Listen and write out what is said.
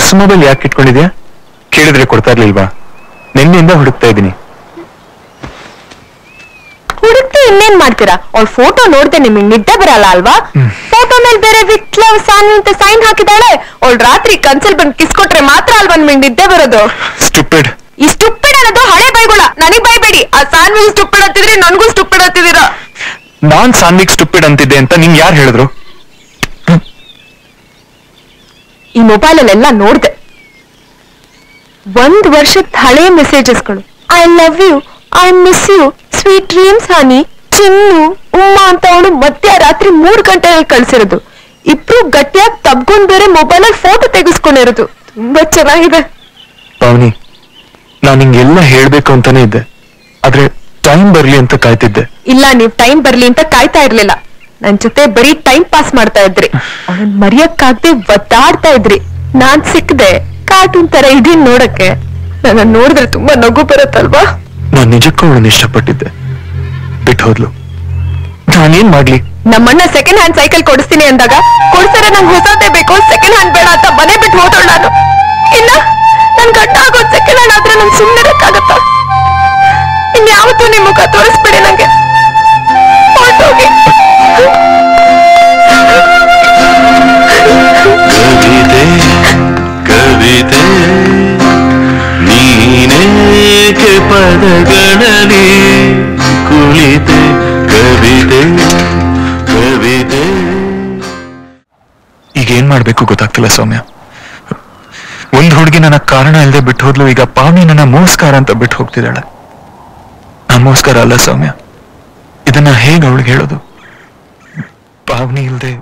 ಹೊಸ ಮೊಬೈಲ್ ಯಾಕೆ ಇಟ್ಕೊಂಡಿದ್ಯಾ? ಕೇಳಿದ್ರೆ ಕೊಡ್ತಾ ಇರ್ಲಿಲ್ವಾ? ನಿನ್ನೆಯಿಂದ ಹುಡುಕ್ತಾ ಇದ್ದೀನಿ. ಹುಡುಕ್ತಿ ಇನ್ನೇನ್ ಮಾಡ್ತೀರಾ? ಅವ್ಳ ಫೋಟೋ ನೋಡ್ದೆ ನಿಮಗೆ ನಿದ್ದೆ ಬರಲ್ಲ ಅಲ್ವಾ? ಫೋಟೋ ಮೇಲೆ ಬೇರೆ ವಿತ್ ಲವ್ ಸಾನ್ವಿ ಅಂತ ಸೈನ್ ಹಾಕಿದಾಳೆ. ಅವಳು ರಾತ್ರಿ ಕನ್ಸಲ್ ಬಂದು ಕಿಸ್ ಕೊಟ್ರೆ ಮಾತ್ರ ಅಲ್ವಾ ನಿಮಗೆ ನಿದ್ದೆ ಬರೋದು? ಸ್ಟುಪಿಡ್. ಈ ಸ್ಟುಪಿಡ್ ಅನ್ನೋದು ಹಳೆ ಬೈಗುಳ, ನನಗ್ ಬೈಬೇಡಿ. ಆ ಸಾನ್ವಿ ಸ್ಟುಪಿಡ್ ಅಂತಿದ್ರಿ, ನನ್ಗೂ ಸ್ಟುಪಿಡ್ ಅಂತಿದ್ದೀರಾ. ನಾನ್ ಸಾನ್ವಿಗ್ ಸ್ಟುಪಿಡ್ ಅಂತಿದ್ದೆ ಅಂತ ನಿಂಗೆ ಯಾರು ಹೇಳಿದ್ರು? ಈ ಮೊಬೈಲಲ್ಲೆಲ್ಲ ನೋಡ್ದೆ. 1 ವರ್ಷದ ಹಳೆ ಮೆಸೇಜಸ್ಗಳು. I love you, I miss you, sweet dreams honey, ಚಿನ್ನು, ಉಮ್ಮ ಅಂತ ಅವಳು ಮಧ್ಯರಾತ್ರಿ 3 ಗಂಟೆಗೆ ಕಳ್ಸಿರೋದು. ಇಬ್ರು ಗಟ್ಟಿಯಾಗಿ ತಬ್ಕೊಂಡ್ ಬೇರೆ ಮೊಬೈಲಲ್ಲಿ ಫೋಟೋ ತೆಗೆಸ್ಕೊಂಡಿರೋದು. ತುಂಬಾ ಚೆನ್ನಾಗಿದೆ. ಪಾವನಿ, ನಾನು ನಿಂಗೆಲ್ಲ ಹೇಳ್ಬೇಕು ಅಂತಾನೆ ಇದ್ದೆ, ಆದ್ರೆ ಟೈಮ್ ಬರ್ಲಿ ಅಂತ ಕಾಯ್ತಿದ್ದೆ. ಇಲ್ಲ, ನೀವ್ ಟೈಮ್ ಬರ್ಲಿ ಅಂತ ಕಾಯ್ತಾ ಇರ್ಲಿಲ್ಲ. ನನ್ ಜೊತೆ ಬರೀ ಟೈಮ್ ಪಾಸ್ ಮಾಡ್ತಾ ಇದ್ರಿ. ಅವಳನ್ ಮರೆಯಕ್ಕಾಗ್ದೆ ಒದ್ದಾಡ್ತಾ ಇದ್ರಿ. ನಾನ್ ಸಿಕ್ಕದೆ ಕಾರ್ಟೂನ್ ತರ ಇದೀನ್ ನೋಡಕ್ಕೆ. ನನ್ನ ನೋಡಿದ್ರೆ ತುಂಬಾ ನಗು ಬರುತ್ತಲ್ವಾ? ನಾನ್ ನಿಜಕ್ಕೂ ಅವಳನ್ನ ಇಷ್ಟಪಟ್ಟಿದ್ದೆ, ಬಿಟ್ಟು ಹೋದ್ಲು. ನಾನೇನ್ ಮಾಡ್ಲಿ? ನಮ್ಮಣ್ಣ ಸೆಕೆಂಡ್ ಹ್ಯಾಂಡ್ ಸೈಕಲ್ ಕೊಡಿಸ್ತೀನಿ ಅಂದಾಗ ಕೊಡ್ಸರೆ ನಂಗೆ ಹೊಸದೇ ಬೇಕು, ಸೆಕೆಂಡ್ ಹ್ಯಾಂಡ್ ಬೇಡ ಅಂತ ಮನೆ ಬಿಟ್ಟು ಹೋದೋಳು ನಾನು. ಇಲ್ಲ, ನನ್ ಗಂಡ ಆಗೋದ್ ಸೆಕೆಂಡ್ ಹ್ಯಾಂಡ್ ಆದ್ರೆ ನನ್ ಸುಮ್ಮನೆ ಇರಕ್ಕಾಗತ್ತ? ಇನ್ಯಾವತ್ತೂ ನಿಮ್ ಮುಖ ತೋರಿಸ್ಬೇಡಿ ನಂಗೆ. ಹೊರಟೋಗಿ. ಕವಿತೆ ನೀನೇಕೆ ಪದಗಳಲ್ಲಿ ಕುಳಿತೆ, ಕವಿತೆ ಕವಿತೆ. ಈಗ ಏನ್ ಮಾಡ್ಬೇಕು ಗೊತ್ತಾಗ್ತಿಲ್ಲ ಸೌಮ್ಯ. ಒಂದ್ ಹುಡುಗಿ ನನ್ನ ಕಾರಣ ಇಲ್ಲದೆ ಬಿಟ್ಟು ಹೋದ್ಲು. ಈಗ ಪಾವನಿ ನನ್ನ ಮೋಸ್ಕಾರ ಅಂತ ಬಿಟ್ಟು ಹೋಗ್ತಿದ್ದಾಳೆ. ನಾನ್ ಮೋಸ್ಕಾರ ಅಲ್ಲ ಸೌಮ್ಯ. ಇದನ್ನ ಹೇಗೆ ಅವಳಿಗೆ ಹೇಳೋದು? ಪಾವನಿ ಇಲ್ದೆ